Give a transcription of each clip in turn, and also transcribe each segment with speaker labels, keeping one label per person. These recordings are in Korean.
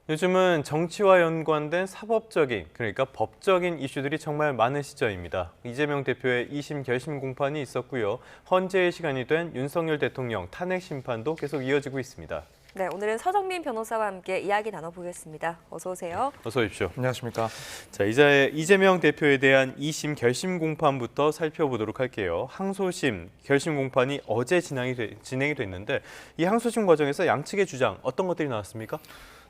Speaker 1: 요즘은 정치와 연관된 사법적인, 그러니까 법적인 이슈들이 정말 많은 시점입니다. 이재명 대표의 2심 결심 공판이 있었고요. 헌재의 시간이 된 윤석열 대통령 탄핵 심판도 계속 이어지고 있습니다.
Speaker 2: 네, 오늘은 서정민 변호사와 함께 이야기 나눠보겠습니다. 어서 오세요.
Speaker 1: 어서 오십시오.
Speaker 3: 안녕하십니까.
Speaker 1: 자, 이제 이재명 대표에 대한 2심 결심 공판부터 살펴보도록 할게요. 항소심 결심 공판이 어제 진행이 됐는데 이 항소심 과정에서 양측의 주장 어떤 것들이 나왔습니까?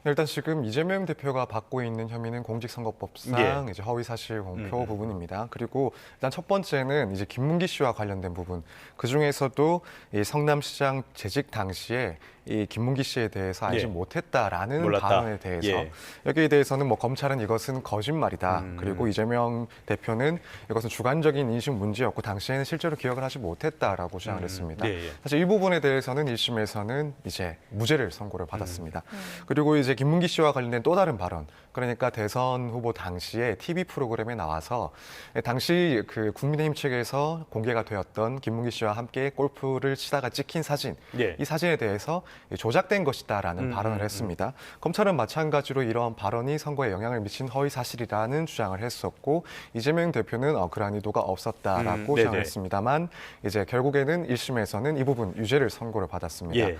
Speaker 3: 일단 지금 이재명 대표가 받고 있는 혐의는 공직선거법상
Speaker 1: 예.
Speaker 3: 이제 허위사실 공표 부분입니다. 그리고 일단 첫 번째는 이제 김문기 씨와 관련된 부분. 그 중에서도 이 성남시장 재직 당시에 이 김문기 씨에 대해서 알지
Speaker 1: 예.
Speaker 3: 못했다라는
Speaker 1: 몰랐다.
Speaker 3: 발언에 대해서
Speaker 1: 예.
Speaker 3: 여기에 대해서는 뭐 검찰은 이것은 거짓말이다. 그리고 이재명 대표는 이것은 주관적인 인식 문제였고 당시에는 실제로 기억을 하지 못했다라고 주장을 했습니다.
Speaker 1: 예, 예.
Speaker 3: 사실 이 부분에 대해서는 1심에서는 이제 무죄를 선고를 받았습니다. 그리고 이제 김문기 씨와 관련된 또 다른 발언, 그러니까 대선 후보 당시에 TV 프로그램에 나와서 당시 그 국민의힘 측에서 공개가 되었던 김문기 씨와 함께 골프를 치다가 찍힌 사진,
Speaker 1: 예.
Speaker 3: 이 사진에 대해서 조작된 것이다라는 발언을 했습니다. 검찰은 마찬가지로 이러한 발언이 선거에 영향을 미친 허위 사실이라는 주장을 했었고 이재명 대표는 그러한 의도가 없었다라고 주장을
Speaker 1: 네네.
Speaker 3: 했습니다만 이제 결국에는 1심에서는 이 부분 유죄를 선고를 받았습니다.
Speaker 1: 예.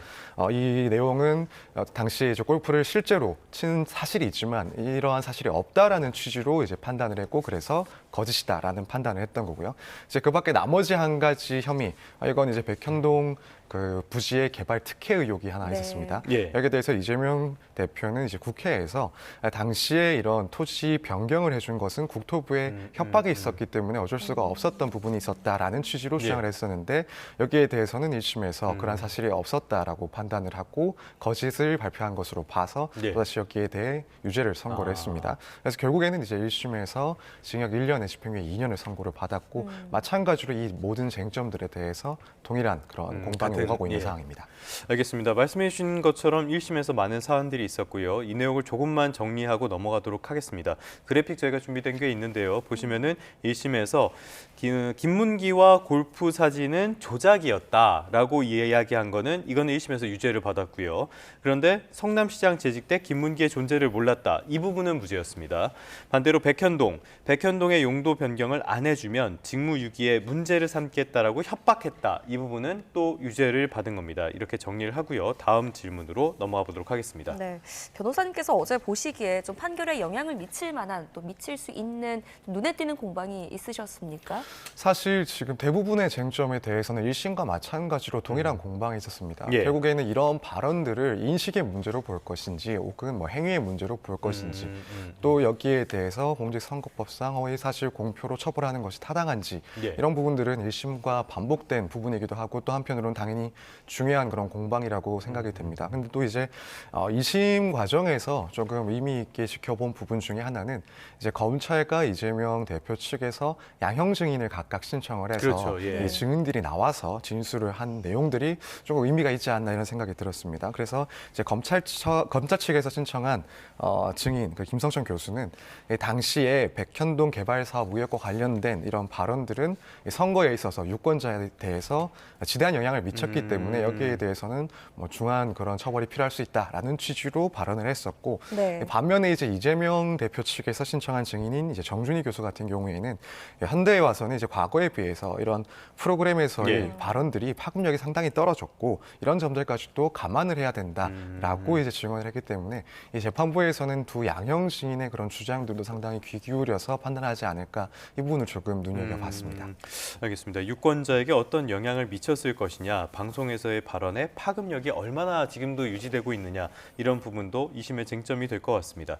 Speaker 3: 이 내용은 당시 이제 골프를 실제로 친 사실이 있지만 이러한 사실이 없다라는 취지로 이제 판단을 했고 그래서 거짓이다라는 판단을 했던 거고요. 이제 그밖에 나머지 한 가지 혐의, 이건 이제 백현동 그 부지의 개발 특혜 의혹이 하나
Speaker 2: 네.
Speaker 3: 있었습니다.
Speaker 1: 예.
Speaker 3: 여기에 대해서 이재명 대표는 이제 국회에서 당시에 이런 토지 변경을 해준 것은 국토부의 협박이 있었기 때문에 어쩔 수가 없었던 부분이 있었다라는 취지로 주장을 했었는데 여기에 대해서는 1심에서 그러한 사실이 없었다라고 판단을 하고 거짓을 발표한 것으로 봐서
Speaker 1: 예.
Speaker 3: 또다시 여기에 대해 유죄를 선고를 했습니다. 그래서 결국에는 이제 1심에서 징역 1년에 집행유예 2년을 선고를 받았고 마찬가지로 이 모든 쟁점들에 대해서 동일한 그런 공방이 오가고 있는
Speaker 1: 예.
Speaker 3: 상황입니다.
Speaker 1: 알겠습니다. 말씀해 주신 것처럼 1심에서 많은 사안들이 있었고요. 이 내용을 조금만 정리하고 넘어가도록 하겠습니다. 그래픽 저희가 준비된 게 있는데요. 보시면은 1심에서 김문기와 골프 사진은 조작이었다라고 이야기한 거는 이거는 1심에서 유죄를 받았고요. 그런데 성남시장 재직 때 김문기의 존재를 몰랐다. 이 부분은 무죄였습니다. 반대로 백현동의 용도 변경을 안 해주면 직무유기에 문제를 삼겠다라고 협박했다. 이 부분은 또 유죄를 받은 겁니다. 이렇게 정리를 하고요. 다음 질문으로 넘어가 보도록 하겠습니다.
Speaker 2: 네, 변호사님께서 어제 보시기에 좀 판결에 영향을 미칠 만한 또 미칠 수 있는 눈에 띄는 공방이 있으셨습니까?
Speaker 3: 사실 지금 대부분의 쟁점에 대해서는 1심과 마찬가지로 동일한 공방이 있었습니다.
Speaker 1: 예.
Speaker 3: 결국에는 이런 발언들을 인식의 문제로 볼 것인지 혹은 뭐 행위의 문제로 볼 것인지 또 여기에 대해서 공직선거법상 허위사실 공표로 처벌하는 것이 타당한지
Speaker 1: 예.
Speaker 3: 이런 부분들은 1심과 반복된 부분이기도 하고 또 한편으로는 당연히 중요한 그런 공방이라고 생각이 됩니다. 근데 또 이제 2심 과정에서 조금 의미 있게 지켜본 부분 중에 하나는 이제 검찰과 이재명 대표 측에서 양형 증인을 각각 신청을 해서
Speaker 1: 그렇죠. 예.
Speaker 3: 이 증인들이 나와서 진술을 한 내용들이 조금 의미가 있지 않나 이런 생각이 들었습니다. 그래서 이제 검찰 측에서 신청한 증인 그 김성천 교수는 당시에 백현동 개발 사업 의혹과 관련된 이런 발언들은 선거에 있어서 유권자에 대해서 지대한 영향을 미쳤기 때문에 여기에 대해서는 뭐 중한 그런 처벌이 필요할 수 있다라는 취지로 발언을 했었고
Speaker 2: 네.
Speaker 3: 반면에 이제 이재명 대표 측에서 신청한 증인인 이제 정준희 교수 같은 경우에는 현대에 와서는 이제 과거에 비해서 이런 프로그램에서의
Speaker 1: 예.
Speaker 3: 발언들이 파급력이 상당히 떨어졌고 이런 점들까지도 감안을 해야 된다라고 이제 증언을 했기 때문에 이 재판부에서는 두 양형 증인의 그런 주장들도 상당히 귀 기울여서 판단하지 않을까 이 부분을 조금 눈여겨봤습니다.
Speaker 1: 알겠습니다. 유권자에게 어떤 영향을 미쳤을 것이냐, 방송에서의 발언의 파급력이 얼마나 지금도 유지되고 있느냐 이런 부분도 2심의 쟁점이 될 것 같습니다.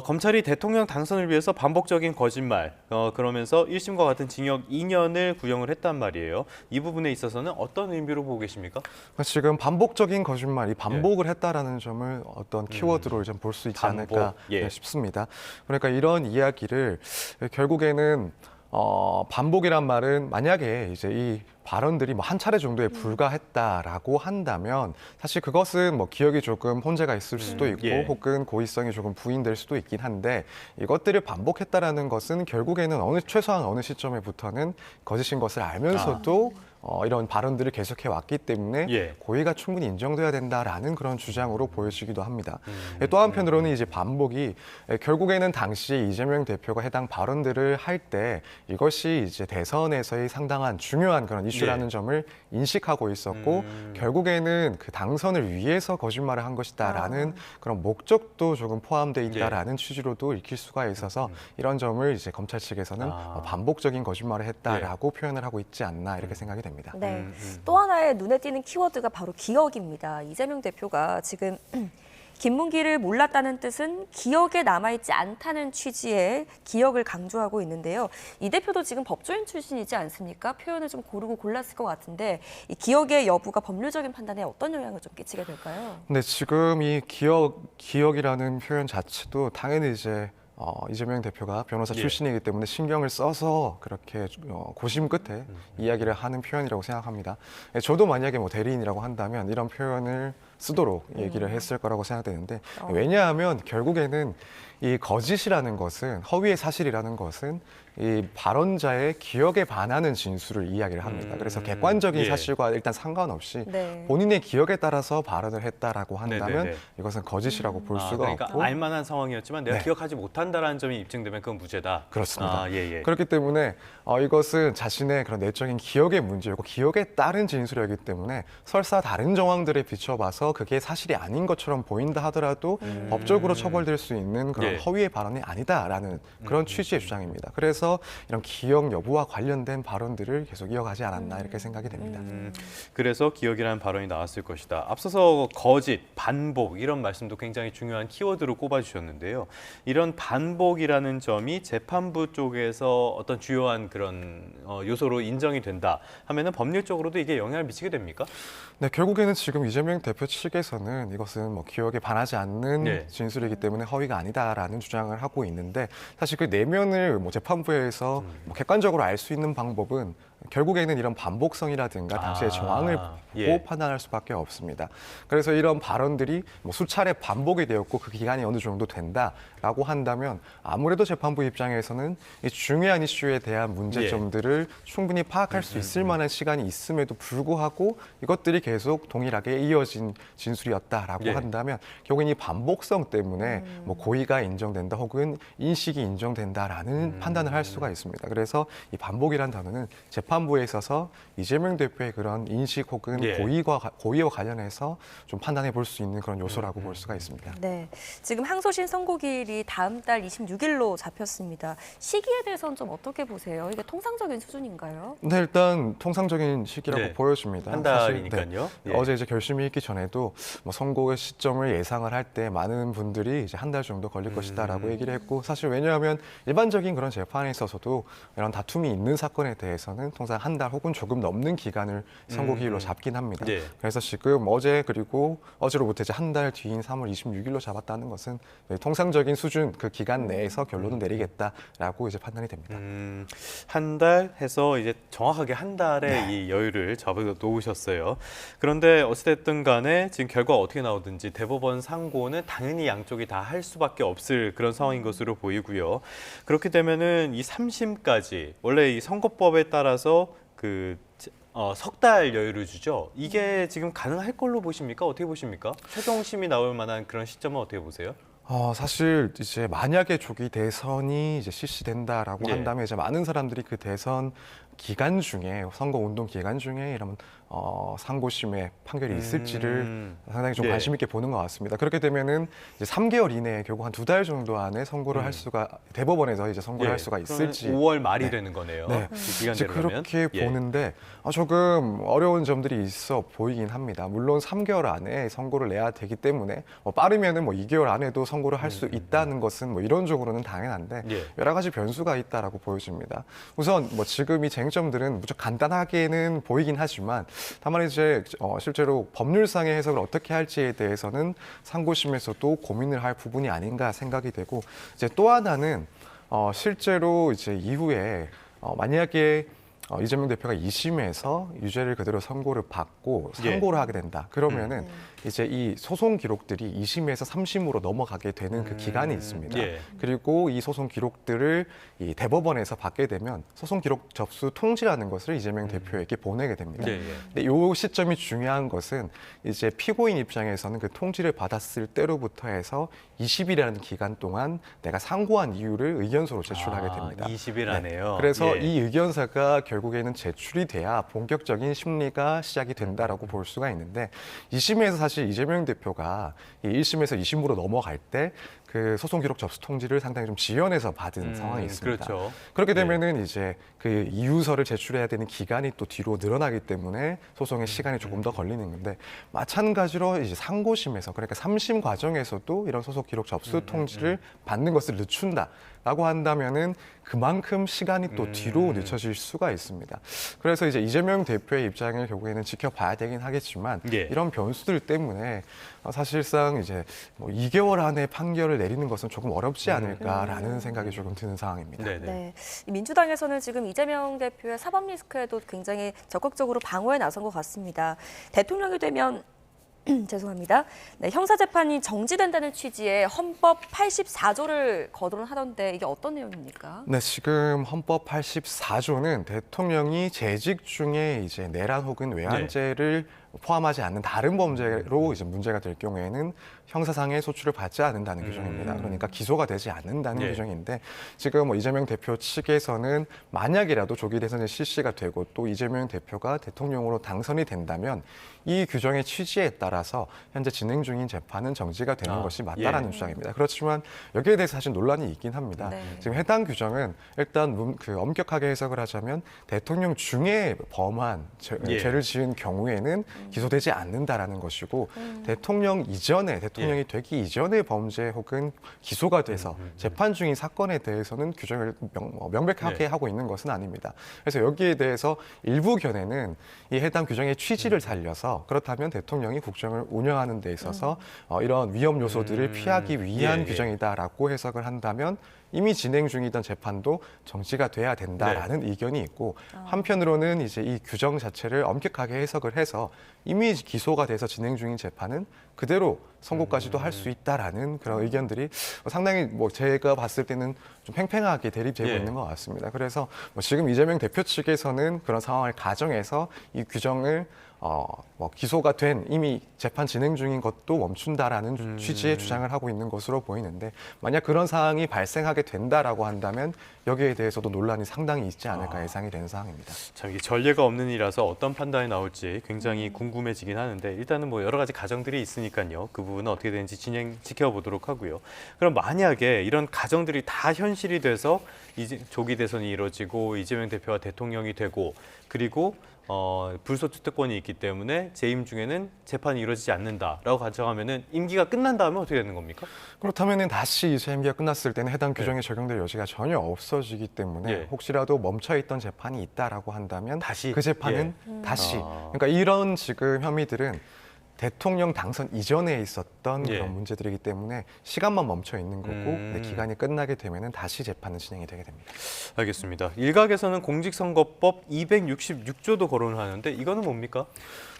Speaker 1: 검찰이 대통령 당선을 위해서 반복적인 거짓말, 그러면서 1심과 같은 징역 2년을 구형을 했단 말이에요. 이 부분에 있어서는 어떤 의미로 보고 계십니까?
Speaker 3: 지금 반복적인 거짓말, 이 반복을 했다라는 점을 어떤 키워드로 좀 볼 수 있지
Speaker 1: 반복,
Speaker 3: 않을까
Speaker 1: 예.
Speaker 3: 싶습니다. 그러니까 이런 이야기를 결국에는 반복이란 말은 만약에 이제 이 발언들이 뭐 한 차례 정도에 불과했다라고 한다면 사실 그것은 뭐 기억이 조금 혼재가 있을 수도 있고
Speaker 1: 예.
Speaker 3: 혹은 고의성이 조금 부인될 수도 있긴 한데 이것들을 반복했다라는 것은 결국에는 최소한 어느 시점에부터는 거짓인 것을 알면서도 이런 발언들을 계속해 왔기 때문에
Speaker 1: 예.
Speaker 3: 고의가 충분히 인정돼야 된다라는 그런 주장으로 보여지기도 합니다. 또 한편으로는 이제 반복이 결국에는 당시 이재명 대표가 해당 발언들을 할 때 이것이 이제 대선에서의 상당한 중요한 그런 이슈라는
Speaker 1: 예.
Speaker 3: 점을 인식하고 있었고 결국에는 그 당선을 위해서 거짓말을 한 것이다라는 그런 목적도 조금 포함되어 있다라는 취지로도 읽힐 수가 있어서 이런 점을 이제 검찰 측에서는 반복적인 거짓말을 했다라고 표현을 하고 있지 않나 이렇게 생각이 됩니다.
Speaker 2: 네. 또 하나의 눈에 띄는 키워드가 바로 기억입니다. 이재명 대표가 지금 김문기를 몰랐다는 뜻은 기억에 남아있지 않다는 취지의 기억을 강조하고 있는데요. 이 대표도 지금 법조인 출신이지 않습니까? 표현을 좀 고르고 골랐을 것 같은데 이 기억의 여부가 법률적인 판단에 어떤 영향을 좀 끼치게 될까요?
Speaker 3: 근데 지금 이 기억이라는 표현 자체도 당연히 이제 이재명 대표가 변호사
Speaker 1: 예.
Speaker 3: 출신이기 때문에 신경을 써서 그렇게 고심 끝에 이야기를 하는 표현이라고 생각합니다. 저도 만약에 뭐 대리인이라고 한다면 이런 표현을 쓰도록 얘기를 했을 거라고 생각되는데 왜냐하면 결국에는 이 거짓이라는 것은 허위의 사실이라는 것은 이 발언자의 기억에 반하는 진술을 이야기를 합니다. 그래서 객관적인
Speaker 1: 예.
Speaker 3: 사실과 일단 상관없이
Speaker 2: 네.
Speaker 3: 본인의 기억에 따라서 발언을 했다라고 한다면
Speaker 1: 네네네.
Speaker 3: 이것은 거짓이라고 볼 수가
Speaker 1: 그러니까
Speaker 3: 없고
Speaker 1: 알만한 상황이었지만 내가
Speaker 3: 네.
Speaker 1: 기억하지 못한다라는 점이 입증되면 그건 무죄다.
Speaker 3: 그렇습니다.
Speaker 1: 예.
Speaker 3: 그렇기 때문에 이것은 자신의 그런 내적인 기억의 문제였고 기억에 따른 진술이었기 때문에 설사 다른 정황들에 비춰봐서 그게 사실이 아닌 것처럼 보인다 하더라도 법적으로 처벌될 수 있는 그런
Speaker 1: 예.
Speaker 3: 허위의 발언이 아니다라는 그런 취지의 주장입니다. 그래서 이런 기억 여부와 관련된 발언들을 계속 이어가지 않았나 이렇게 생각이 됩니다.
Speaker 1: 그래서 기억이라는 발언이 나왔을 것이다. 앞서서 거짓, 반복 이런 말씀도 굉장히 중요한 키워드로 꼽아주셨는데요. 이런 반복이라는 점이 재판부 쪽에서 어떤 주요한 그런 요소로 인정이 된다 하면은 법률적으로도 이게 영향을 미치게 됩니까?
Speaker 3: 네, 결국에는 지금 이재명 대표 측에서는 이것은 뭐 기억에 반하지 않는
Speaker 1: 네.
Speaker 3: 진술이기 때문에 허위가 아니다라는 주장을 하고 있는데 사실 그 내면을 뭐 재판부에서 뭐 객관적으로 알 수 있는 방법은 결국에는 이런 반복성이라든가 당시의 정황을 보고
Speaker 1: 예.
Speaker 3: 판단할 수밖에 없습니다. 그래서 이런 발언들이 뭐 수차례 반복이 되었고 그 기간이 어느 정도 된다라고 한다면 아무래도 재판부 입장에서는 이 중요한 이슈에 대한 문제점들을 충분히 파악할 수 있을 만한 시간이 있음에도 불구하고 이것들이 계속 동일하게 이어진 진술이었다라고
Speaker 1: 예.
Speaker 3: 한다면 결국엔 이 반복성 때문에 뭐 고의가 인정된다 혹은 인식이 인정된다라는 판단을 할 수가 있습니다. 그래서 이 반복이라는 단어는 재판부에 있어서 이재명 대표의 그런 인식 혹은
Speaker 1: 예.
Speaker 3: 고의와 관련해서 좀 판단해 볼 수 있는 그런 요소라고 볼 수가 있습니다.
Speaker 2: 네, 지금 항소심 선고일이 다음 달 26일로 잡혔습니다. 시기에 대해서는 좀 어떻게 보세요? 이게 통상적인 수준인가요?
Speaker 3: 네, 일단 통상적인 시기라고
Speaker 1: 네.
Speaker 3: 보여집니다.
Speaker 1: 한
Speaker 3: 사실,
Speaker 1: 달이니까요. 예.
Speaker 3: 어제 이제 결심이 있기 전에도 뭐 선고의 시점을 예상을 할 때 많은 분들이 이제 한 달 정도 걸릴 것이다라고 얘기를 했고 사실 왜냐하면 일반적인 그런 재판에 있어서도 이런 다툼이 있는 사건에 대해서는 통상 한 달 혹은 조금 넘는 기간을 선고기일로 잡긴 합니다.
Speaker 1: 예.
Speaker 3: 그래서 지금 어제 그리고 어제로부터 이제 한 달 뒤인 3월 26일로 잡았다는 것은 통상적인 수준 그 기간 내에서 결론을 내리겠다라고 이제 판단이 됩니다.
Speaker 1: 한 달 해서 이제 정확하게 한 달의 이 여유를 잡아 놓으셨어요. 그런데 어찌됐든 간에 지금 결과가 어떻게 나오든지 대법원 상고는 당연히 양쪽이 다 할 수밖에 없을 그런 상황인 것으로 보이고요. 그렇게 되면은 이 3심까지 원래 이 선거법에 따라서 그 석 달 여유를 주죠. 이게 지금 가능할 걸로 보십니까? 어떻게 보십니까? 최종심이 나올 만한 그런 시점은 어떻게 보세요?
Speaker 3: 사실 이제 만약에 조기 대선이 이제 실시된다라고
Speaker 1: 예.
Speaker 3: 한다면 이제 많은 사람들이 그 대선 기간 중에 선거 운동 기간 중에 이런 상고심의 판결이 있을지를 상당히 좀
Speaker 1: 네.
Speaker 3: 관심 있게 보는 것 같습니다. 그렇게 되면은 이제 3개월 이내에 결국 한 2달 정도 안에 선고를 할 수가 대법원에서 이제 선고를 할 수가 있을지
Speaker 1: 5월 말이
Speaker 3: 네.
Speaker 1: 되는 거네요.
Speaker 3: 네.
Speaker 1: 이
Speaker 3: 이제
Speaker 1: 기간대로면.
Speaker 3: 그렇게
Speaker 1: 예.
Speaker 3: 보는데 조금 어려운 점들이 있어 보이긴 합니다. 물론 3개월 안에 선고를 내야 되기 때문에 빠르면은 뭐 2개월 안에도 선고를 할 수 있다는 것은 뭐 이론적으로는 당연한데
Speaker 1: 예.
Speaker 3: 여러 가지 변수가 있다라고 보여집니다. 우선 뭐 지금 이 쟁점들은 무척 간단하게는 보이긴 하지만 다만 이제 실제로 법률상의 해석을 어떻게 할지에 대해서는 상고심에서도 고민을 할 부분이 아닌가 생각이 되고 이제 또 하나는 실제로 이제 이후에 만약에 이재명 대표가 2심에서 유죄를 그대로 선고를 받고
Speaker 1: 예.
Speaker 3: 상고를 하게 된다. 그러면은 이제 이 소송 기록들이 2심에서 3심으로 넘어가게 되는 그 기간이 있습니다.
Speaker 1: 예.
Speaker 3: 그리고 이 소송 기록들을 이 대법원에서 받게 되면 소송 기록 접수 통지라는 것을 이재명 대표에게 보내게 됩니다.
Speaker 1: 예, 예.
Speaker 3: 근데 이 시점이 중요한 것은 이제 피고인 입장에서는 그 통지를 받았을 때로부터 해서 20일이라는 기간 동안 내가 상고한 이유를 의견서로 제출하게 됩니다.
Speaker 1: 20일 안에요.
Speaker 3: 그래서
Speaker 1: 예.
Speaker 3: 이 의견서가 결국에는 제출이 돼야 본격적인 심리가 시작이 된다라고 볼 수가 있는데 2심에서 사실 이재명 대표가 이 1심에서 2심으로 넘어갈 때 그 소송 기록 접수 통지를 상당히 좀 지연해서 받은 상황이 있습니다.
Speaker 1: 그렇죠.
Speaker 3: 그렇게 되면은 이제 그 이유서를 제출해야 되는 기간이 또 뒤로 늘어나기 때문에 소송의 시간이 조금 더 걸리는 건데 마찬가지로 이제 상고심에서 그러니까 3심 과정에서도 이런 소송 기록 접수 통지를 받는 것을 늦춘다라고 한다면은 그만큼 시간이 또 뒤로 늦춰질 수가 있습니다. 그래서 이제 이재명 대표의 입장을 결국에는 지켜봐야 되긴 하겠지만
Speaker 1: 예.
Speaker 3: 이런 변수들 때문에 사실상 이제 뭐 2개월 안에 판결을 내리는 것은 조금 어렵지 않을까라는 생각이 조금 드는 상황입니다.
Speaker 1: 네네.
Speaker 2: 네. 이 민주당에서는 지금 이재명 대표의 사법 리스크에도 굉장히 적극적으로 방어에 나선 것 같습니다. 대통령이 되면 죄송합니다. 네, 형사재판이 정지된다는 취지의 헌법 84조를 거론하던데 이게 어떤 내용입니까?
Speaker 3: 네, 지금 헌법 84조는 대통령이 재직 중에 이제 내란 혹은 외환죄를 포함하지 않는 다른 범죄로 이제 문제가 될 경우에는 형사상의 소출을 받지 않는다는 규정입니다. 그러니까 기소가 되지 않는다는
Speaker 1: 예.
Speaker 3: 규정인데 지금 뭐 이재명 대표 측에서는 만약이라도 조기 대선이 실시가 되고 또 이재명 대표가 대통령으로 당선이 된다면 이 규정의 취지에 따라서 현재 진행 중인 재판은 정지가 되는 것이 맞다라는 주장입니다. 그렇지만 여기에 대해서 사실 논란이 있긴 합니다.
Speaker 2: 네.
Speaker 3: 지금 해당 규정은 일단 엄격하게 해석을 하자면 대통령 중에 범한 죄를 지은 경우에는 기소되지 않는다라는 것이고 대통령 이전에 대통령이 되기 이전의 범죄 혹은 기소가 돼서 재판 중인 사건에 대해서는 규정을 명백하게 하고 있는 것은 아닙니다. 그래서 여기에 대해서 일부 견해는 이 해당 규정의 취지를 살려서 그렇다면 대통령이 국정을 운영하는 데 있어서 이런 위험 요소들을 피하기 위한 규정이다라고 해석을 한다면 이미 진행 중이던 재판도 정지가 돼야 된다라는 의견이 있고 한편으로는 이제 이 규정 자체를 엄격하게 해석을 해서 이미 기소가 돼서 진행 중인 재판은 그대로 선고까지도 할 수 있다라는 그런 의견들이 상당히 뭐 제가 봤을 때는 좀 팽팽하게 대립되고 있는 것 같습니다. 그래서 뭐 지금 이재명 대표 측에서는 그런 상황을 가정해서 이 규정을 뭐 기소가 된 이미 재판 진행 중인 것도 멈춘다라는 취지의 주장을 하고 있는 것으로 보이는데 만약 그런 상황이 발생하게 된다라고 한다면 여기에 대해서도 논란이 상당히 있지 않을까 예상이 되는 상황입니다.
Speaker 1: 참 이게 전례가 없는 일이라서 어떤 판단이 나올지 굉장히 궁금해지긴 하는데 일단은 뭐 여러 가지 가정들이 있으니까요. 그 부분은 어떻게 되는지 지켜보도록 하고요. 그럼 만약에 이런 가정들이 다 현실이 돼서 이제 조기 대선이 이루어지고 이재명 대표가 대통령이 되고 그리고 불소추 특권이 있기 때문에 재임 중에는 재판이 이루어지지 않는다라고 가정하면은 임기가 끝난 다음에 어떻게 되는 겁니까?
Speaker 3: 그렇다면은 다시 이제 임기가 끝났을 때는 해당 규정이 적용될 여지가 전혀 없어지기 때문에 혹시라도 멈춰있던 재판이 있다라고 한다면
Speaker 1: 다시?
Speaker 3: 그 재판은 다시 그러니까 이런 지금 혐의들은 대통령 당선 이전에 있었던 그런 문제들이기 때문에 시간만 멈춰 있는 거고 기간이 끝나게 되면은 다시 재판은 진행이 되게 됩니다.
Speaker 1: 알겠습니다. 일각에서는 공직선거법 266조도 거론을 하는데 이거는 뭡니까?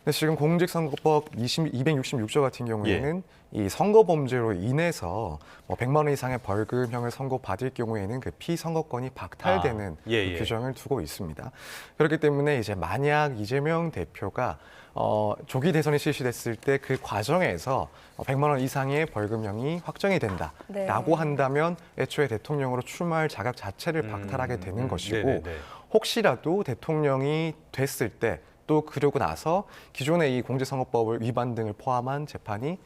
Speaker 3: 근데 지금 공직선거법 266조 같은 경우에는 이 선거 범죄로 인해서 뭐 100만 원 이상의 벌금형을 선고받을 경우에는 그 피선거권이 박탈되는 그 규정을 두고 있습니다. 그렇기 때문에 이제 만약 이재명 대표가 조기 대선이 실시됐을 때 그 과정에서 100만 원 이상의 벌금형이 확정이 된다라고 한다면 애초에 대통령으로 출마할 자격 자체를 박탈하게 되는 것이고 혹시라도 대통령이 됐을 때 또 그러고 나서 기존의 이 공직선거법을 위반 등을 포함한 재판이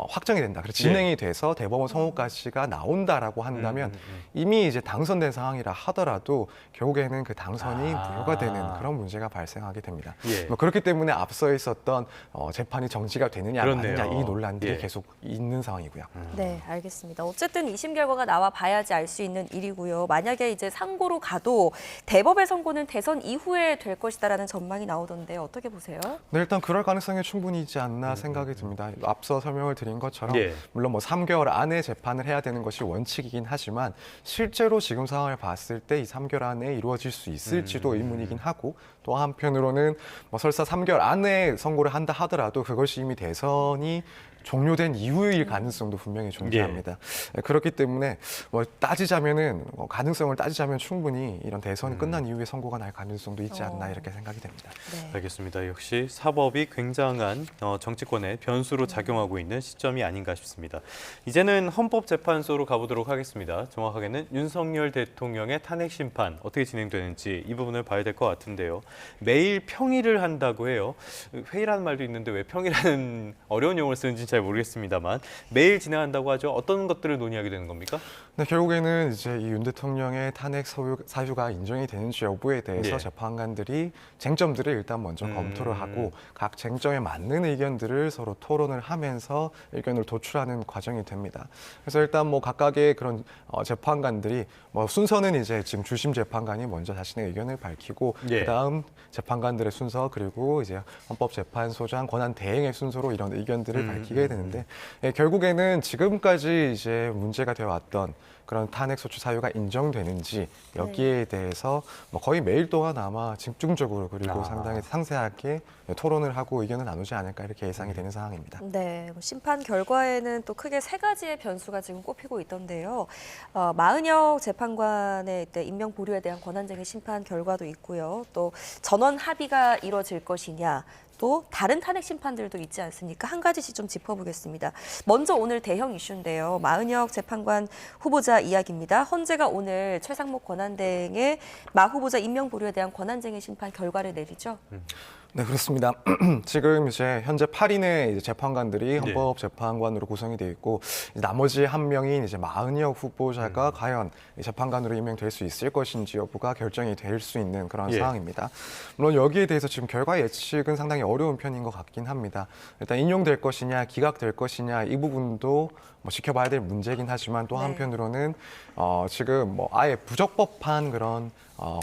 Speaker 3: 확정이 된다. 그래서 진행이 돼서 대법원 선고까지가 나온다라고 한다면 이미 이제 당선된 상황이라 하더라도 결국에는 그 당선이 무효가 되는 그런 문제가 발생하게 됩니다. 뭐 그렇기 때문에 앞서 있었던 재판이 정지가 되느냐 마느냐 이 논란들이 계속 있는 상황이고요.
Speaker 2: 네, 알겠습니다. 어쨌든 2심 결과가 나와 봐야지 알 수 있는 일이고요. 만약에 이제 상고로 가도 대법의 선고는 대선 이후에 될 것이다라는 전망이 나오던데 어떻게 보세요?
Speaker 3: 네, 일단 그럴 가능성이 충분히 있지 않나 생각이 듭니다. 앞서 설명을 설명을 드린 것처럼
Speaker 1: 예.
Speaker 3: 물론 뭐 3개월 안에 재판을 해야 되는 것이 원칙이긴 하지만 실제로 지금 상황을 봤을 때 이 3개월 안에 이루어질 수 있을지도 의문이긴 하고 또 한편으로는 뭐 설사 3개월 안에 선고를 한다 하더라도 그것이 이미 대선이 종료된 이후일 가능성도 분명히 존재합니다. 그렇기 때문에 뭐 따지자면은 가능성을 따지자면 충분히 이런 대선이 끝난 이후에 선고가 날 가능성도 있지 않나 이렇게 생각이 됩니다.
Speaker 2: 네.
Speaker 1: 알겠습니다. 역시 사법이 굉장한 정치권의 변수로 작용하고 있는 시점이 아닌가 싶습니다. 이제는 헌법재판소로 가보도록 하겠습니다. 정확하게는 윤석열 대통령의 탄핵 심판 어떻게 진행되는지 이 부분을 봐야 될 것 같은데요. 매일 평일을 한다고 해요. 회의라는 말도 있는데 왜 평이라는 어려운 용어를 쓰는지 잘 모르겠습니다만 매일 진행한다고 하죠. 어떤 것들을 논의하게 되는 겁니까?
Speaker 3: 네, 결국에는 이제 이 윤 대통령의 탄핵 사유가 인정이 되는지 여부에 대해서
Speaker 1: 예.
Speaker 3: 재판관들이 쟁점들을 일단 먼저 검토를 하고 각 쟁점에 맞는 의견들을 서로 토론을 하면서 의견을 도출하는 과정이 됩니다. 그래서 일단 뭐 각각의 그런 재판관들이 뭐 순서는 이제 지금 주심 재판관이 먼저 자신의 의견을 밝히고
Speaker 1: 예.
Speaker 3: 그다음 재판관들의 순서 그리고 이제 헌법재판소장 권한 대행의 순서로 이런 의견들을 밝히게 되는데 결국에는 지금까지 이제 문제가 되어 왔던 그런 탄핵 소추 사유가 인정되는지 여기에 대해서 뭐 거의 매일 동안 아마 집중적으로 그리고 상당히 상세하게 토론을 하고 의견을 나누지 않을까 이렇게 예상이 되는 상황입니다.
Speaker 2: 네, 심판 결과에는 또 크게 세 가지의 변수가 지금 꼽히고 있던데요. 마은혁 재판관의 이때 임명 보류에 대한 권한쟁의 심판 결과도 있고요. 또 전원 합의가 이뤄질 것이냐. 또 다른 탄핵 심판들도 있지 않습니까? 한 가지씩 좀 짚어보겠습니다. 먼저 오늘 대형 이슈인데요. 마은혁 재판관 후보자 이야기입니다. 헌재가 오늘 최상목 권한대행의 마 후보자 임명 보류에 대한 권한쟁의 심판 결과를 내리죠.
Speaker 3: 네, 그렇습니다. 지금 이제 현재 8인의 이제 재판관들이 헌법재판관으로 구성이 되어 있고 나머지 한 명인 이제 마은혁 후보자가 과연 재판관으로 임명될 수 있을 것인지 여부가 결정이 될 수 있는 그런 상황입니다. 물론 여기에 대해서 지금 결과 예측은 상당히 어려운 편인 것 같긴 합니다. 일단 인용될 것이냐, 기각될 것이냐 이 부분도 뭐 지켜봐야 될 문제긴 하지만 또 한편으로는 지금 뭐 아예 부적법한 그런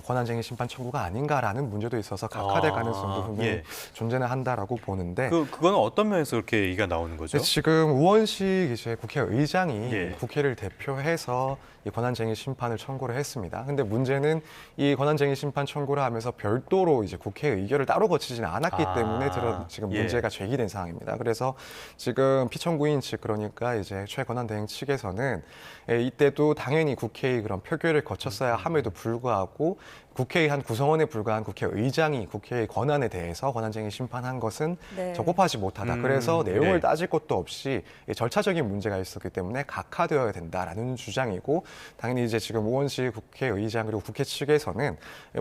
Speaker 3: 권한쟁의 심판 청구가 아닌가라는 문제도 있어서 각하될 가능성도 분명히 존재는 한다라고 보는데
Speaker 1: 그거는 어떤 면에서 그렇게 얘기가 나오는 거죠?
Speaker 3: 지금 우원식 이제 국회의장이 국회를 대표해서 이 권한쟁의 심판을 청구를 했습니다. 근데 문제는 이 권한쟁의 심판 청구를 하면서 별도로 이제 국회 의결을 따로 거치지는 않았기 때문에 지금 문제가 제기된 상황입니다. 그래서 지금 피청구인 측 그러니까 이제 최권한대행 측에서는 이때도 당연히 국회의 그런 표결을 거쳤어야 함에도 불구하고 국회의 한 구성원에 불과한 국회의장이 국회의 권한에 대해서 권한쟁의 심판한 것은 적법하지 못하다. 그래서 내용을 따질 것도 없이 절차적인 문제가 있었기 때문에 각하되어야 된다라는 주장이고 당연히 이제 지금 우원식 국회의장 그리고 국회 측에서는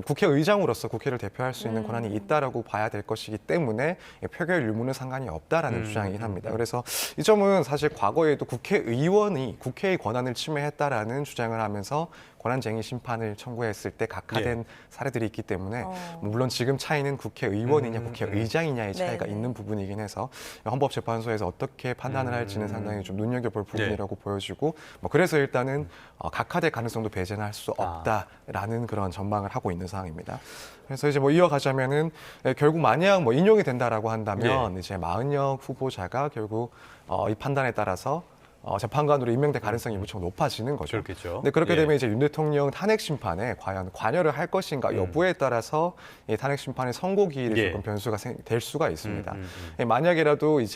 Speaker 3: 국회의장으로서 국회를 대표할 수 있는 권한이 있다라고 봐야 될 것이기 때문에 표결 유무는 상관이 없다라는 주장이긴 합니다. 그래서 이 점은 사실 과거에도 국회의원이 국회의 권한을 침해했다라는 주장을 하면서 권한쟁의 심판을 청구했을 때 각하된 사례들이 있기 때문에 물론 지금 차이는 국회의원이냐 국회의장이냐의 차이가 있는 부분이긴 해서 헌법재판소에서 어떻게 판단을 할지는 상당히 좀 눈여겨볼 부분이라고 보여지고 뭐 그래서 일단은 각하될 가능성도 배제는 할 수 없다라는 그런 전망을 하고 있는 상황입니다. 그래서 이제 뭐 이어가자면은 결국 만약 뭐 인용이 된다라고 한다면 이제 마은혁 후보자가 결국 이 판단에 따라서 재판관으로 임명될 가능성이 무척 높아지는 거죠.
Speaker 1: 그렇겠죠.
Speaker 3: 네, 그렇게 되면 이제 윤 대통령 탄핵 심판에 과연 관여를 할 것인가 여부에 따라서 이 탄핵 심판의 선고 기일이 조금 변수가 될 수가 있습니다. 만약에라도 이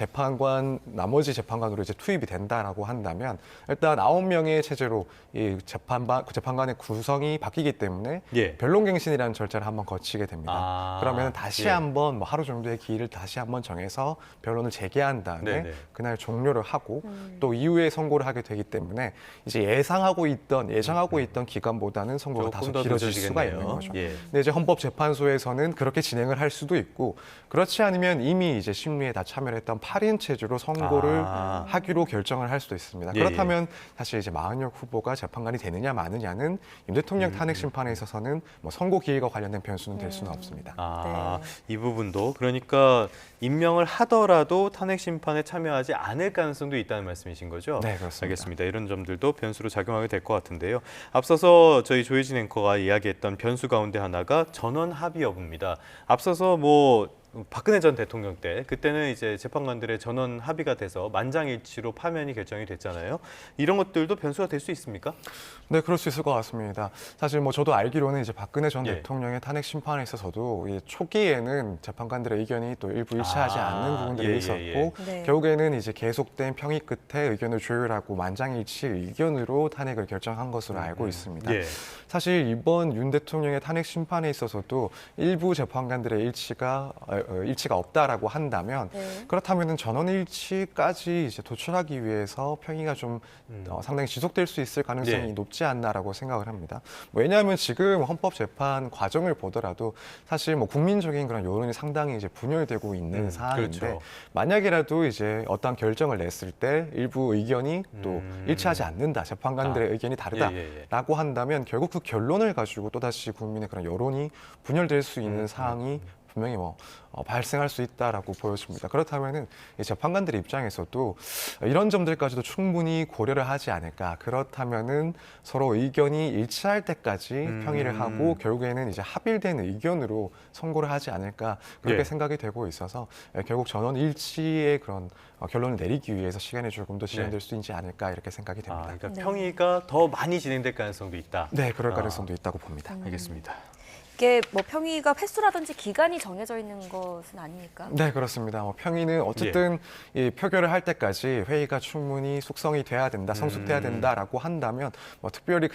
Speaker 3: 나머지 재판관으로 이제 투입이 된다라고 한다면 일단 9명의 체제로 이 재판관의 구성이 바뀌기 때문에 변론갱신이라는 절차를 한번 거치게 됩니다. 그러면 다시 한번 뭐 하루 정도의 기일을 다시 한번 정해서 변론을 재개한 다음에 그날 종료를 하고 또 이후에 선고를 하게 되기 때문에 이제 예상하고 있던 기간보다는 선고가 다소 길어질 수가 있는 거죠. 근데 이제 헌법재판소에서는 그렇게 진행을 할 수도 있고 그렇지 않으면 이미 이제 심리에 다 참여를 했던 8인 체제로 선고를 하기로 결정을 할 수도 있습니다. 그렇다면 사실 이제 마은혁 후보가 재판관이 되느냐 마느냐는 윤 대통령 탄핵 심판에 있어서는 뭐 선고 기일과 관련된 변수는 될 수는 없습니다.
Speaker 1: 이 부분도 그러니까 임명을 하더라도 탄핵 심판에 참여하지 않을 가능성도 있다는 말씀이신 거죠?
Speaker 3: 네, 그렇습니다.
Speaker 1: 알겠습니다. 이런 점들도 변수로 작용하게 될 것 같은데요. 앞서서 저희 조혜진 앵커가 이야기했던 변수 가운데 하나가 전원 합의 여부입니다. 앞서서 뭐 박근혜 전 대통령 때 그때는 이제 재판관들의 전원 합의가 돼서 만장일치로 파면이 결정이 됐잖아요. 이런 것들도 변수가 될 수 있습니까?
Speaker 3: 네, 그럴 수 있을 것 같습니다. 사실 뭐 저도 알기로는 이제 박근혜 전
Speaker 1: 예.
Speaker 3: 대통령의 탄핵 심판에 있어서도 이 초기에는 재판관들의 의견이 또 일부 일치하지 않는 부분들이 있었고
Speaker 2: 네.
Speaker 3: 결국에는 이제 계속된 평의 끝에 의견을 조율하고 만장일치 의견으로 탄핵을 결정한 것으로 알고 있습니다.
Speaker 1: 예.
Speaker 3: 사실 이번 윤 대통령의 탄핵 심판에 있어서도 일부 재판관들의 일치가 없다라고 한다면
Speaker 2: 네.
Speaker 3: 그렇다면은 전원 일치까지 이제 도출하기 위해서 평의가 좀 상당히 지속될 수 있을 가능성이
Speaker 1: 네.
Speaker 3: 높지 않나라고 생각을 합니다. 왜냐하면 지금 헌법 재판 과정을 보더라도 사실 뭐 국민적인 그런 여론이 상당히 이제 분열되고 있는 상황인데
Speaker 1: 그렇죠.
Speaker 3: 만약이라도 이제 어떠한 결정을 냈을 때 일부 의견이 또 일치하지 않는다, 재판관들의 의견이 다르다라고 한다면 결국 그 결론을 가지고 또 다시 국민의 그런 여론이 분열될 수 있는 상황이 분명히 발생할 수 있다라고 보여집니다. 그렇다면은 이 재판관들의 입장에서도 이런 점들까지도 충분히 고려를 하지 않을까. 그렇다면은 서로 의견이 일치할 때까지 평의를 하고 결국에는 이제 합일된 의견으로 선고를 하지 않을까 그렇게
Speaker 1: 예.
Speaker 3: 생각이 되고 있어서 결국 전원 일치의 그런 결론을 내리기 위해서 시간이 조금 더 지연될 수 있지 않을까 이렇게 생각이 됩니다.
Speaker 1: 그러니까
Speaker 2: 네.
Speaker 1: 평의가 더 많이 진행될 가능성도 있다.
Speaker 3: 네, 그럴 가능성도 있다고 봅니다.
Speaker 1: 알겠습니다.
Speaker 2: 이게 뭐 평의가 횟수라든지 기간이 정해져 있는 것은 아닙니까?
Speaker 3: 네, 그렇습니다. 평의는 어쨌든 이 표결을 할 때까지 회의가 충분히 숙성이 돼야 된다, 성숙돼야 된다라고 한다면 특별히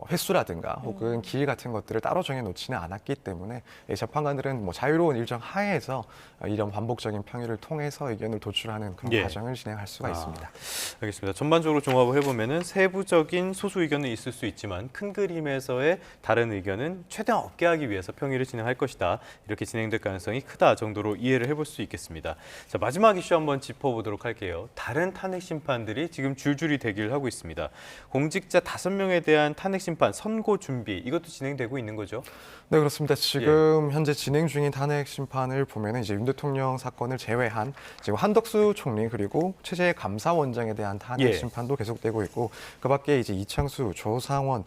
Speaker 3: 횟수라든가 혹은 기일 같은 것들을 따로 정해놓지는 않았기 때문에 이 재판관들은 자유로운 일정 하에서 이런 반복적인 평의를 통해서 의견을 도출하는 그런
Speaker 1: 예.
Speaker 3: 과정을 진행할 수가 있습니다.
Speaker 1: 알겠습니다. 전반적으로 종합을 해보면은 세부적인 소수 의견은 있을 수 있지만 큰 그림에서의 다른 의견은 최대한 없게 하기 위해서 평의를 진행할 것이다. 이렇게 진행될 가능성이 크다 정도로 이해를 해볼 수 있겠습니다. 자, 마지막 이슈 한번 짚어보도록 할게요. 다른 탄핵 심판들이 지금 줄줄이 대기를 하고 있습니다. 공직자 5명에 대한 탄핵 심판 선고 준비 이것도 진행되고 있는 거죠?
Speaker 3: 네, 그렇습니다. 지금 현재 진행 중인 탄핵 심판을 보면 이제 윤 대통령 사건을 제외한 지금 한덕수 총리 그리고 최재 감사원장에 대한 탄핵
Speaker 1: 예.
Speaker 3: 심판도 계속되고 있고 그밖에 이제 이창수, 조상원,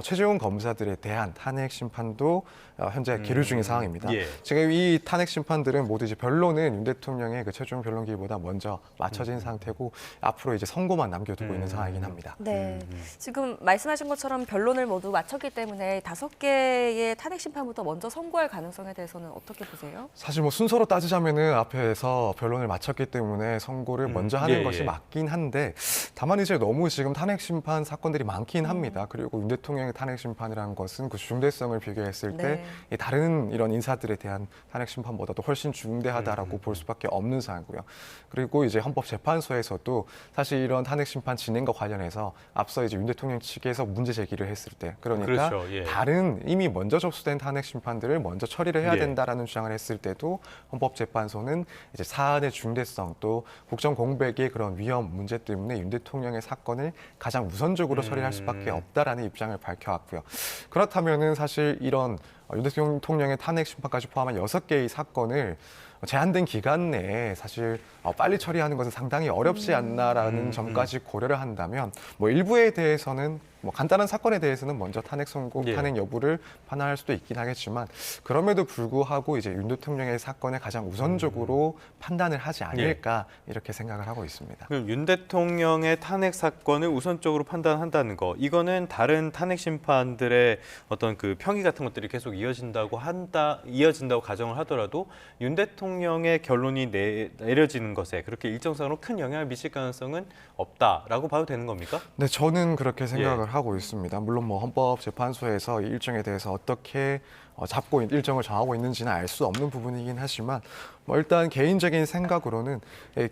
Speaker 3: 최재형 검사들에 대한 탄핵 심판도 현재 계류 중인 상황입니다.
Speaker 1: 예.
Speaker 3: 지금 이 탄핵 심판들은 모두 이제 변론은 윤 대통령의 그 최종 변론기일보다 먼저 마쳐진 상태고 앞으로 이제 선고만 남겨두고 있는 상황이긴 합니다.
Speaker 2: 네. 지금 말씀하신 것처럼 변론을 모두 마쳤기 때문에 5개의 탄핵 심판부터 먼저 선고할 가능성에 대해서는 어떻게 보세요?
Speaker 3: 사실 순서로 따지자면은 앞에서 변론을 마쳤기 때문에 선고를 먼저 하는
Speaker 1: 예,
Speaker 3: 것이
Speaker 1: 예.
Speaker 3: 맞긴 한데 다만 이제 너무 지금 탄핵 심판 사건들이 많긴 합니다. 그리고 윤 대통령의 탄핵 심판이라는 것은 그 중대성을 비교했을 때
Speaker 2: 네.
Speaker 3: 이 다른 이런 인사들에 대한 탄핵 심판보다도 훨씬 중대하다라고 볼 수밖에 없는 상황이고요. 그리고 이제 헌법재판소에서도 사실 이런 탄핵 심판 진행과 관련해서 앞서 이제 윤 대통령 측에서 문제 제기를 했을 때 그러니까
Speaker 1: 그렇죠. 예.
Speaker 3: 다른 이미 먼저 접수된 탄핵 심판들을 먼저 처리를 해야
Speaker 1: 예.
Speaker 3: 된다라는 주장을 했을 때도 헌법재판소는 이제 사안의 중대성 또 국정 공백의 그런 위험 문제 때문에 윤 대통령의 사건을 가장 우선적으로 처리할 수밖에 없다라는 입장을 밝혀왔고요. 그렇다면은 사실 이런 윤 대통령의 탄핵 심판까지 포함한 6개의 사건을 제한된 기간 내에 사실 빨리 처리하는 것은 상당히 어렵지 않나라는 점까지 고려를 한다면 일부에 대해서는 간단한 사건에 대해서는 먼저 탄핵 선고,
Speaker 1: 예.
Speaker 3: 탄핵 여부를 판단할 수도 있긴 하겠지만 그럼에도 불구하고 이제 윤 대통령의 사건을 가장 우선적으로 판단을 하지 않을까 이렇게 생각을 하고 있습니다.
Speaker 1: 그럼 윤 대통령의 탄핵 사건을 우선적으로 판단한다는 거, 이거는 다른 탄핵 심판들의 어떤 그 평의 같은 것들이 계속 이어진다고 가정을 하더라도 윤 대통령의 결론이 내려지는 것에 그렇게 일정상으로 큰 영향을 미칠 가능성은 없다라고 봐도 되는 겁니까?
Speaker 3: 네, 저는 그렇게 생각을 하고 있습니다. 물론 헌법재판소에서 이 일정에 대해서 어떻게 일정을 정하고 있는지는 알 수 없는 부분이긴 하지만 일단 개인적인 생각으로는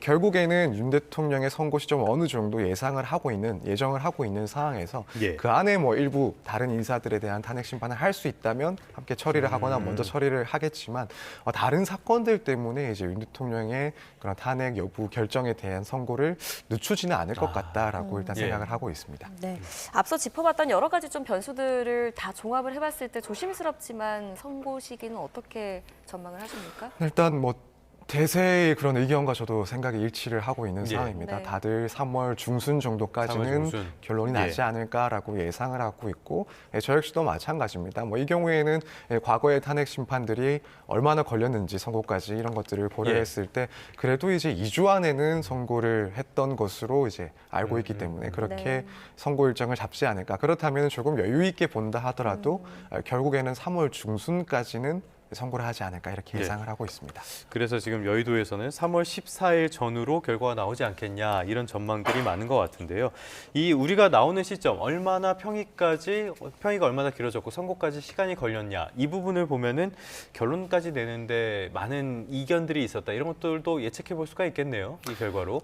Speaker 3: 결국에는 윤 대통령의 선고 시점을 어느 정도 예정을 하고 있는 상황에서
Speaker 1: 예.
Speaker 3: 그 안에 일부 다른 인사들에 대한 탄핵 심판을 할 수 있다면 함께 처리를 하거나 먼저 처리를 하겠지만 다른 사건들 때문에 이제 윤 대통령의 그런 탄핵 여부 결정에 대한 선고를 늦추지는 않을 것 같다라고 일단
Speaker 1: 예.
Speaker 3: 생각을 하고 있습니다.
Speaker 2: 네. 앞서 짚어봤던 여러 가지 좀 변수들을 다 종합을 해봤을 때 조심스럽지만 선고 시기는 어떻게 전망을 하십니까?
Speaker 3: 일단 대세의 그런 의견과 저도 생각이 일치를 하고 있는
Speaker 1: 예.
Speaker 3: 상황입니다.
Speaker 2: 네.
Speaker 3: 다들 3월 중순 정도까지는
Speaker 1: 3월 중순.
Speaker 3: 결론이
Speaker 1: 예.
Speaker 3: 나지 않을까라고 예상을 하고 있고 저 역시도 마찬가지입니다. 뭐 이 경우에는 과거의 탄핵 심판들이 얼마나 걸렸는지 선고까지 이런 것들을 고려했을 때 그래도 이제 2주 안에는 선고를 했던 것으로 이제 알고 있기 때문에 그렇게
Speaker 2: 네.
Speaker 3: 선고 일정을 잡지 않을까. 그렇다면 조금 여유 있게 본다 하더라도 결국에는 3월 중순까지는 선고를 하지 않을까 이렇게
Speaker 1: 예.
Speaker 3: 예상을 하고 있습니다.
Speaker 1: 그래서 지금 여의도에서는 3월 14일 전후로 결과가 나오지 않겠냐 이런 전망들이 많은 것 같은데요. 이 우리가 나오는 시점 얼마나 평의가 얼마나 길어졌고 선고까지 시간이 걸렸냐 이 부분을 보면은 결론까지 내는데 많은 이견들이 있었다 이런 것들도 예측해 볼 수가 있겠네요. 이 결과로.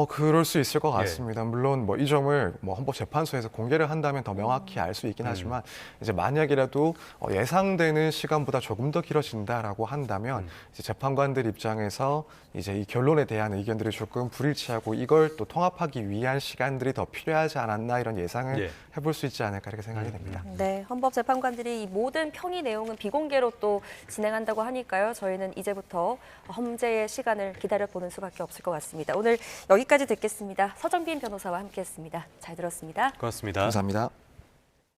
Speaker 3: 그럴 수 있을 것
Speaker 1: 예.
Speaker 3: 같습니다. 물론 뭐 이 점을 뭐 헌법재판소에서 공개를 한다면 더 명확히 알 수 있긴 하지만 이제 만약이라도 예상되는 시간보다 조금 더 길어진다라고 한다면 이제 재판관들 입장에서 이제 이 결론에 대한 의견들이 조금 불일치하고 이걸 또 통합하기 위한 시간들이 더 필요하지 않았나 이런 예상을
Speaker 1: 예.
Speaker 3: 해볼 수 있지 않을까 이렇게 생각이 됩니다.
Speaker 2: 네, 헌법재판관들이 이 모든 평의 내용은 비공개로 또 진행한다고 하니까요. 저희는 이제부터 험제의 시간을 기다려보는 수밖에 없을 것 같습니다. 오늘 여기까지 듣겠습니다. 서정빈 변호사와 함께했습니다. 잘 들었습니다.
Speaker 1: 고맙습니다.
Speaker 3: 감사합니다.